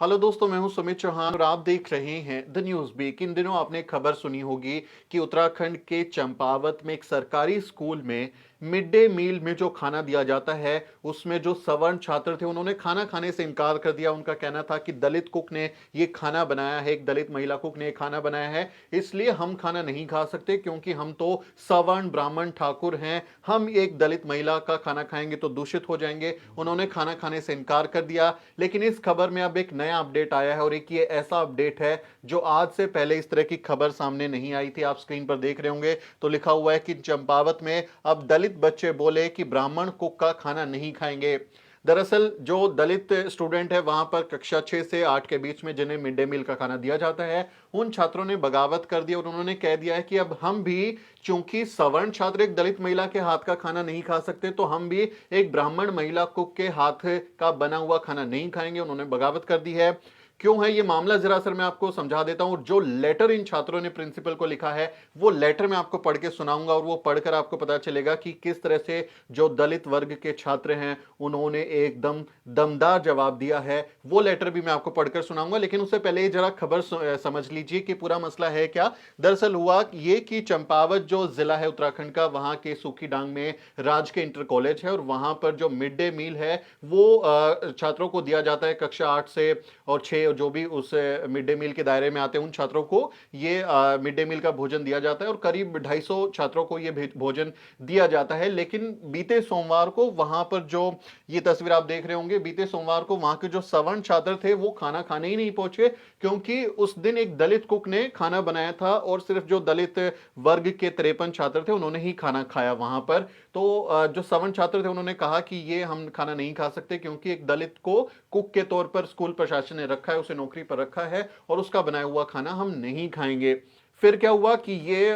Hello दोस्तों, मैं हूं सुमित चौहान और आप देख रहे हैं द न्यूज वीक। इन दिनों आपने खबर सुनी होगी कि उत्तराखंड के चंपावत में एक सरकारी स्कूल में मिड डे मील में जो खाना दिया जाता है उसमें जो सवर्ण छात्र थे उन्होंने खाना खाने से इनकार कर दिया। उनका कहना था कि दलित कुक ने ये खाना बनाया है, एक दलित महिला कुक ने ये खाना बनाया है, इसलिए हम खाना नहीं खा सकते क्योंकि हम तो सवर्ण ब्राह्मण ठाकुर हैं। हम एक दलित महिला का खाना खाएंगे तो दूषित हो जाएंगे। उन्होंने खाना खाने से इनकार कर दिया। लेकिन इस खबर में अब एक नया अपडेट आया है और एक ये ऐसा अपडेट है जो आज से पहले इस तरह की खबर सामने नहीं आई थी। आप स्क्रीन पर देख रहे होंगे तो लिखा हुआ है कि चंपावत में अब दलित बच्चे बोले कि ब्राह्मण कुक का खाना नहीं खाएंगे। दरअसल जो दलित स्टूडेंट है वहां पर कक्षा 6 से 8 के बीच में जिन्हें मिड डे मील का खाना दिया जाता है, उन छात्रों ने बगावत कर दी और उन्होंने कह दिया है कि अब हम भी, चूंकि सवर्ण छात्र एक दलित महिला के हाथ का खाना नहीं खा सकते, तो हम भी एक ब्राह्मण महिला कुक के हाथ का बना हुआ खाना नहीं खाएंगे। उन्होंने बगावत कर दी है। क्यों है ये मामला, जरा सर मैं आपको समझा देता हूं। जो लेटर इन छात्रों ने प्रिंसिपल को लिखा है वो लेटर मैं आपको पढ़ के सुनाऊंगा और वो पढ़कर आपको पता चलेगा कि किस तरह से जो दलित वर्ग के छात्र हैं उन्होंने एकदम दमदार जवाब दिया है। वो लेटर भी मैं आपको पढ़कर सुनाऊंगा, लेकिन उससे पहले जरा खबर समझ लीजिए कि पूरा मसला है क्या। दरअसल हुआ ये कि चंपावत जो जिला है उत्तराखंड का, वहां के सूखीडांग में राजकीय इंटर कॉलेज है और वहां पर जो मिड डे मील है वो छात्रों को दिया जाता है। कक्षा 8 से और 6 जो भी उस मिड डे मील के दायरे में आते हैं उन छात्रों को ये मिड डे मील का भोजन दिया जाता है और करीब 250 छात्रों को ये भोजन दिया जाता है। लेकिन बीते सोमवार को वहां पर जो ये तस्वीर आप देख रहे होंगे, बीते सोमवार को वहां के जो सवर्ण छात्र थे वो खाना खाने ही नहीं पहुंचे क्योंकि उस दिन एक दलित कुक ने खाना बनाया था और सिर्फ जो दलित वर्ग के 53 छात्र थे उन्होंने ही खाना खाया वहां पर। तो जो सवर्ण छात्र थे उन्होंने कहा कि ये हम खाना नहीं खा सकते क्योंकि एक दलित को कुक के तौर पर स्कूल प्रशासन ने रखा है, उसे नौकरी पर रखा है और उसका बनाया हुआ खाना हम नहीं खाएंगे। फिर क्या हुआ कि ये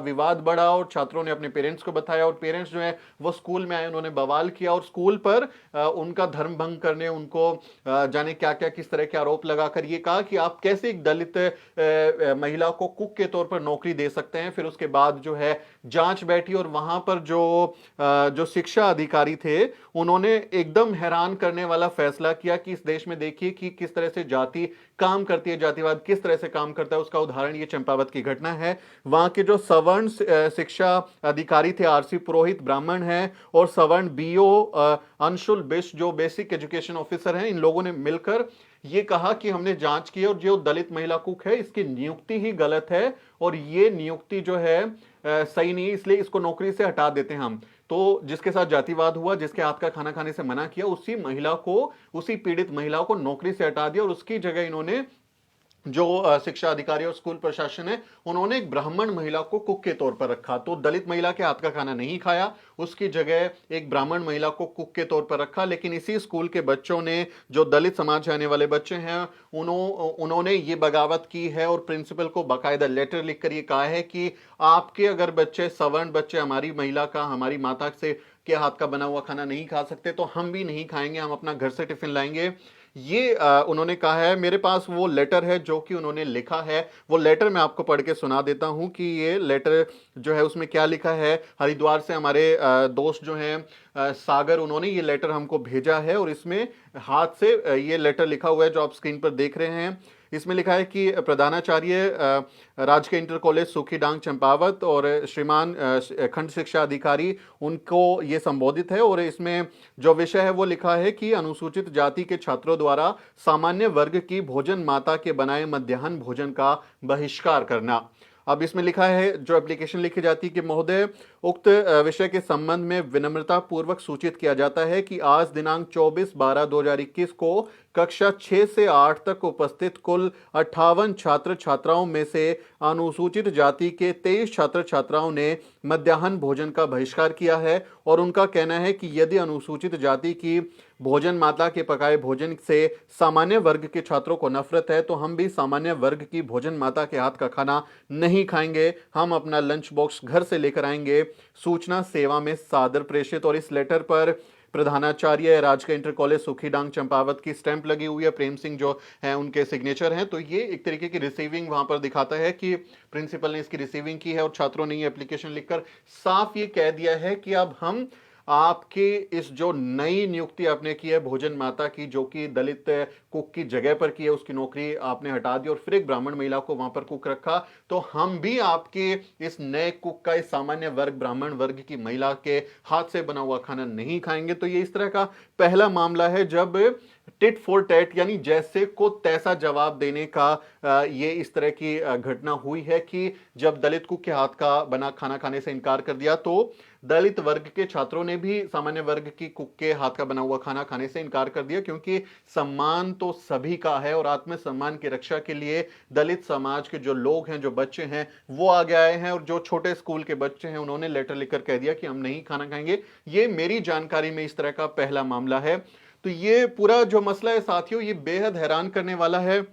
विवाद बढ़ा और छात्रों ने अपने पेरेंट्स को बताया और पेरेंट्स जो है वो स्कूल में आए, उन्होंने बवाल किया और स्कूल पर उनका धर्म भंग करने, उनको जाने क्या क्या किस तरह के आरोप लगाकर ये कहा कि आप कैसे एक दलित महिला को कुक के तौर पर नौकरी दे सकते हैं। फिर उसके बाद जो है जांच बैठी और वहां पर जो शिक्षा अधिकारी थे उन्होंने एकदम हैरान करने वाला फैसला किया कि इस देश में देखिए कि किस तरह से जाति काम करती है, जातिवाद किस तरह से काम करता है। उसका उदाहरण ये चंपावत की घटना है। वहां के जो सवर्ण शिक्षा अधिकारी थे आरसी पुरोहित ब्राह्मण हैं और सवर्ण बीओ अंशुल बिष्ट जो बेसिक एजुकेशन ऑफिसर हैं, इन लोगों ने मिलकर ये कहा कि हमने जांच की और जो दलित महिला कुक है इसकी नियुक्ति ही गलत है और ये नियुक्ति जो है सही नहीं है, इसलिए इसको नौकरी से हटा देते हैं हम। तो जिसके साथ जातिवाद हुआ, जिसके हाथ का खाना खाने से मना किया, उसी महिला को, उसी पीड़ित महिला को नौकरी से हटा दिया और उसकी जगह इन्होंने जो शिक्षा अधिकारी और स्कूल प्रशासन है उन्होंने एक ब्राह्मण महिला को कुक के तौर पर रखा। तो दलित महिला के हाथ का खाना नहीं खाया, उसकी जगह एक ब्राह्मण महिला को कुक के तौर पर रखा। लेकिन इसी स्कूल के बच्चों ने, जो दलित समाज से आने वाले बच्चे हैं, उन्होंने ये बगावत की है और प्रिंसिपल को बाकायदा लेटर लिखकर ये कहा है कि आपके अगर बच्चे, सवर्ण बच्चे, हमारी महिला का, हमारी माता से के हाथ का बना हुआ खाना नहीं खा सकते तो हम भी नहीं खाएंगे, हम अपना घर से टिफिन लाएंगे। ये उन्होंने कहा है। मेरे पास वो लेटर है जो कि उन्होंने लिखा है, वो लेटर मैं आपको पढ़ के सुना देता हूं कि ये लेटर जो है उसमें क्या लिखा है। हरिद्वार से हमारे दोस्त जो हैं सागर, उन्होंने ये लेटर हमको भेजा है और इसमें हाथ से ये लेटर लिखा हुआ है जो आप स्क्रीन पर देख रहे हैं। इसमें लिखा है कि प्रधानाचार्य राजकीय इंटर कॉलेज सूखीडांग चंपावत और श्रीमान खंड शिक्षा अधिकारी, उनको ये संबोधित है और इसमें जो विषय है वो लिखा है कि अनुसूचित जाति के छात्रों द्वारा सामान्य वर्ग की भोजन माता के बनाए मध्याह्न भोजन का बहिष्कार करना। अब इसमें लिखा है, जो एप्लीकेशन लिखी जाती है कि महोदय, उक्त विषय के संबंध में विनम्रता पूर्वक सूचित किया जाता है कि आज दिनांक 24/12/2021 को कक्षा 6 से 8 तक उपस्थित कुल 58 छात्र छात्राओं में से अनुसूचित जाति के 23 छात्र छात्राओं ने मध्याह्न भोजन का बहिष्कार किया है और उनका कहना है कि यदि अनुसूचित जाति की भोजन माता के पकाए भोजन से सामान्य वर्ग के छात्रों को नफरत है तो हम भी सामान्य वर्ग की भोजन माता के हाथ का खाना नहीं खाएंगे, हम अपना लंच बॉक्स घर से लेकर आएंगे। सूचना सेवा में सादर प्रेषित। और इस लेटर पर प्रधानाचार्य राजकीय इंटर कॉलेज सूखीडांग चंपावत की स्टैंप लगी हुई है, प्रेम सिंह जो है उनके सिग्नेचर हैं। तो ये एक तरीके की रिसीविंग वहां पर दिखाता है कि प्रिंसिपल ने इसकी रिसीविंग की है और छात्रों ने ये एप्लीकेशन लिखकर साफ ये कह दिया है कि अब हम आपकी इस जो नई नियुक्ति आपने की है भोजन माता की, जो कि दलित कुक की जगह पर की है, उसकी नौकरी आपने हटा दी और फिर एक ब्राह्मण महिला को वहां पर कुक रखा, तो हम भी आपके इस नए कुक का, इस सामान्य वर्ग ब्राह्मण वर्ग की महिला के हाथ से बना हुआ खाना नहीं खाएंगे। तो ये इस तरह का पहला मामला है जब टिट फॉर टैट यानी जैसे को तैसा जवाब देने का ये इस तरह की घटना हुई है कि जब दलित कुक के हाथ का बना खाना खाने से इनकार कर दिया तो दलित वर्ग के छात्रों ने भी सामान्य वर्ग की कुक के हाथ का बना हुआ खाना खाने से इनकार कर दिया, क्योंकि सम्मान तो सभी का है और आत्मसम्मान की रक्षा के लिए दलित समाज के जो लोग हैं, जो बच्चे हैं, वो आगे आए हैं और जो छोटे स्कूल के बच्चे हैं उन्होंने लेटर लिखकर कह दिया कि हम नहीं खाना खाएंगे। ये मेरी जानकारी में इस तरह का पहला मामला है। तो ये पूरा जो मसला है साथियों, ये बेहद हैरान करने वाला है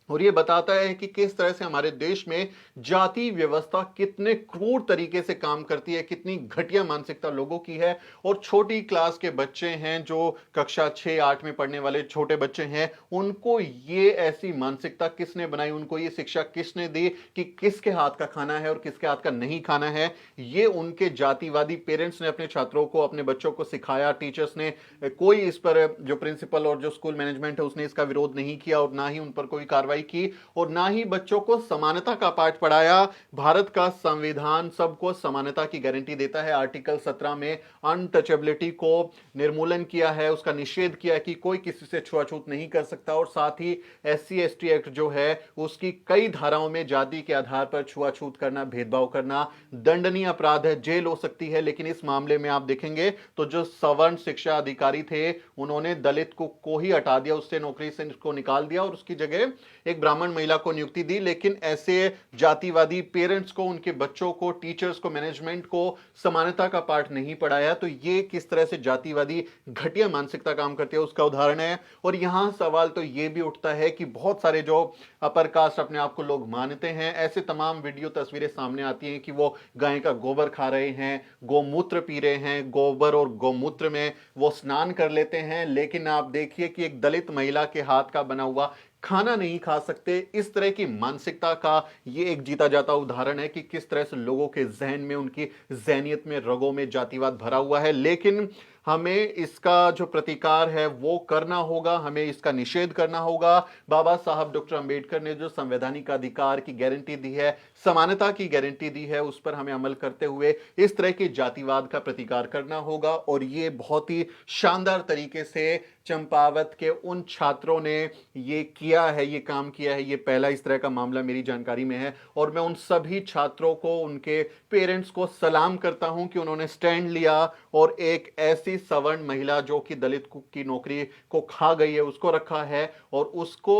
और ये बताता है कि किस तरह से हमारे देश में जाति व्यवस्था कितने क्रूर तरीके से काम करती है, कितनी घटिया मानसिकता लोगों की है। और छोटी क्लास के बच्चे हैं, जो कक्षा 6-8 में पढ़ने वाले छोटे बच्चे हैं, उनको ये ऐसी मानसिकता किसने बनाई, उनको ये शिक्षा किसने दी कि किसके हाथ का खाना है और किसके हाथ का नहीं खाना है। ये उनके जातिवादी पेरेंट्स ने अपने छात्रों को, अपने बच्चों को सिखाया। टीचर्स ने, कोई इस पर, जो प्रिंसिपल और जो स्कूल मैनेजमेंट है उसने इसका विरोध नहीं किया और ना ही उन पर कोई कार्रवाई की और ना ही बच्चों को समानता का पाठ पढ़ाया। भारत का संविधान सबको समानता की गारंटी देता है। आर्टिकल 17 में अनटचेबिलिटी को निर्मूलन किया है, उसका निषेध किया कि कोई किसी से छुआछूत नहीं कर सकता और साथ ही SC/ST एक्ट जो है उसकी कई धाराओं में जाति के आधार पर छुआछूत करना, भेदभाव करना दंडनीय अपराध है, जेल हो सकती है। लेकिन इस मामले में आप देखेंगे तो जो सवर्ण शिक्षा अधिकारी थे उन्होंने दलित को ही हटा दिया, उससे नौकरी से उसको निकाल दिया और उसकी जगह एक ब्राह्मण महिला को नियुक्ति दी। लेकिन ऐसे जातिवादी पेरेंट्स को, उनके बच्चों को, टीचर्स को, मैनेजमेंट को समानता का पाठ नहीं पढ़ाया। तो ये किस तरह से जातिवादी घटिया मानसिकता काम करती है उसका उदाहरण है। और यहां सवाल तो ये भी उठता है कि बहुत सारे जो अपर कास्ट अपने आप को लोग मानते हैं, ऐसे तमाम वीडियो तस्वीरें सामने आती हैं कि वो गाय का गोबर खा रहे हैं, गोमूत्र पी रहे हैं, गोबर और गोमूत्र में वो स्नान कर लेते हैं। लेकिन आप देखिए कि एक दलित महिला के हाथ का बना हुआ खाना नहीं खा सकते। इस तरह की मानसिकता का ये एक जीता जाता उदाहरण है कि किस तरह से लोगों के जहन में, उनकी जहनियत में, रगों में जातिवाद भरा हुआ है। लेकिन हमें इसका जो प्रतिकार है वो करना होगा, हमें इसका निषेध करना होगा। बाबा साहब डॉक्टर अंबेडकर ने जो संवैधानिक अधिकार की गारंटी दी है, समानता की गारंटी दी है, उस पर हमें अमल करते हुए इस तरह के जातिवाद का प्रतिकार करना होगा। और ये बहुत ही शानदार तरीके से चंपावत के उन छात्रों ने ये किया है, ये काम किया है। ये पहला इस तरह का मामला मेरी जानकारी में है और मैं उन सभी छात्रों को, उनके पेरेंट्स को सलाम करता हूं कि उन्होंने स्टैंड लिया और एक ऐसी सवर्ण महिला जो कि दलित की नौकरी को खा गई है उसको रखा है और उसको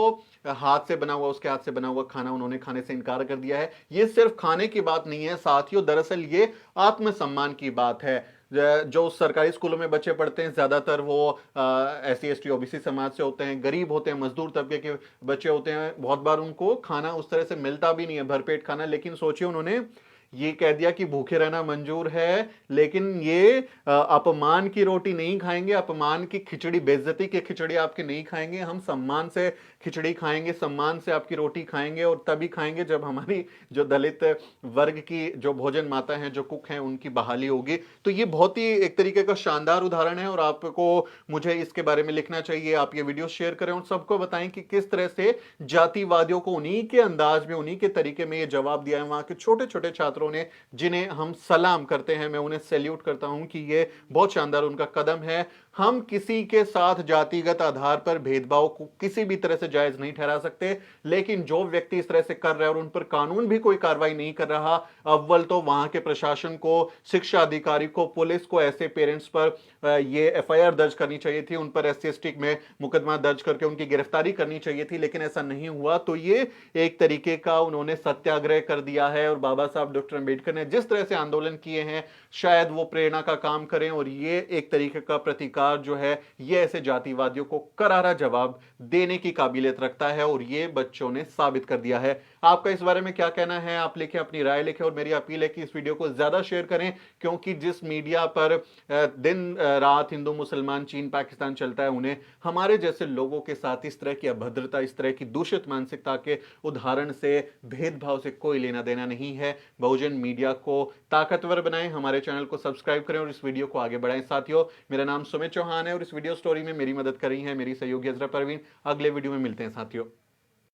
हाथ से बना हुआ, उसके हाथ से बना हुआ खाना उन्होंने खाने से इनकार कर दिया है। ये सिर्फ खाने की बात नहीं है साथियों, दरअसल ये आत्मसम्मान की बात है। जो सरकारी स्कूलों में बच्चे पढ़ते हैं ज्यादातर वो SC/ST OBC समाज से होते हैं, गरीब होते हैं, मजदूर तबके के बच्चे होते हैं। बहुत बार उनको खाना उस तरह से मिलता भी नहीं है, भरपेट खाना। लेकिन सोचिए उन्होंने ये कह दिया कि भूखे रहना मंजूर है, लेकिन ये अपमान की रोटी नहीं खाएंगे, अपमान की खिचड़ी, बेइज्जती की खिचड़ी आपके नहीं खाएंगे। हम सम्मान से खिचड़ी खाएंगे, सम्मान से आपकी रोटी खाएंगे और तभी खाएंगे जब हमारी जो दलित वर्ग की जो भोजन माता हैं, जो कुक हैं, उनकी बहाली होगी। तो ये बहुत ही एक तरीके का शानदार उदाहरण है और आपको, मुझे इसके बारे में लिखना चाहिए। आप ये वीडियो शेयर करें और सबको बताएं कि किस तरह से जातिवादियों को उन्हीं के अंदाज में, उन्हीं के तरीके में ये जवाब दिया है वहां के छोटे छोटे छात्रों ने, जिन्हें हम सलाम करते हैं। मैं उन्हें सैल्यूट करता हूं कि ये बहुत शानदार उनका कदम है। हम किसी के साथ जातिगत आधार पर भेदभाव को किसी भी तरह से जायज नहीं ठहरा सकते, लेकिन जो व्यक्ति इस तरह से कर रहा है और उन पर कानून भी कोई कार्रवाई नहीं कर रहा, अव्वल तो वहां के प्रशासन को, शिक्षा अधिकारी को, पुलिस को ऐसे पेरेंट्स पर ये FIR दर्ज करनी चाहिए थी, उन पर SC/ST में मुकदमा दर्ज करके उनकी गिरफ्तारी करनी चाहिए थी। लेकिन ऐसा नहीं हुआ। तो ये एक तरीके का उन्होंने सत्याग्रह कर दिया है और बाबा साहब डॉक्टर अंबेडकर ने जिस तरह से आंदोलन किए हैं, शायद वो प्रेरणा का काम करें और ये एक तरीके का प्रतिकार जो है ये ऐसे जातिवादियों को करारा जवाब देने की काबिलियत रखता है और ये बच्चों ने साबित कर दिया है। आपका इस बारे में क्या कहना है? आप लिखें, अपनी राय लिखें और मेरी अपील है कि इस वीडियो को ज्यादा शेयर करें, क्योंकि जिस मीडिया पर दिन रात हिंदू, मुसलमान, चीन, पाकिस्तान चलता है, उन्हें हमारे जैसे लोगों के साथ इस तरह की अभद्रता, इस तरह की दूषित मानसिकता के उदाहरण से, भेदभाव से कोई लेना देना नहीं है। बहुजन टेलीविजन मीडिया को ताकतवर बनाएं। हमारे चैनल को सब्सक्राइब करें और इस वीडियो को आगे बढ़ाएं। साथियों, मेरा नाम सुमित चौहान है और इस वीडियो स्टोरी में मेरी मदद कर रही है मेरी सहयोगी अजरा परवीन। अगले वीडियो में मिलते हैं साथियों।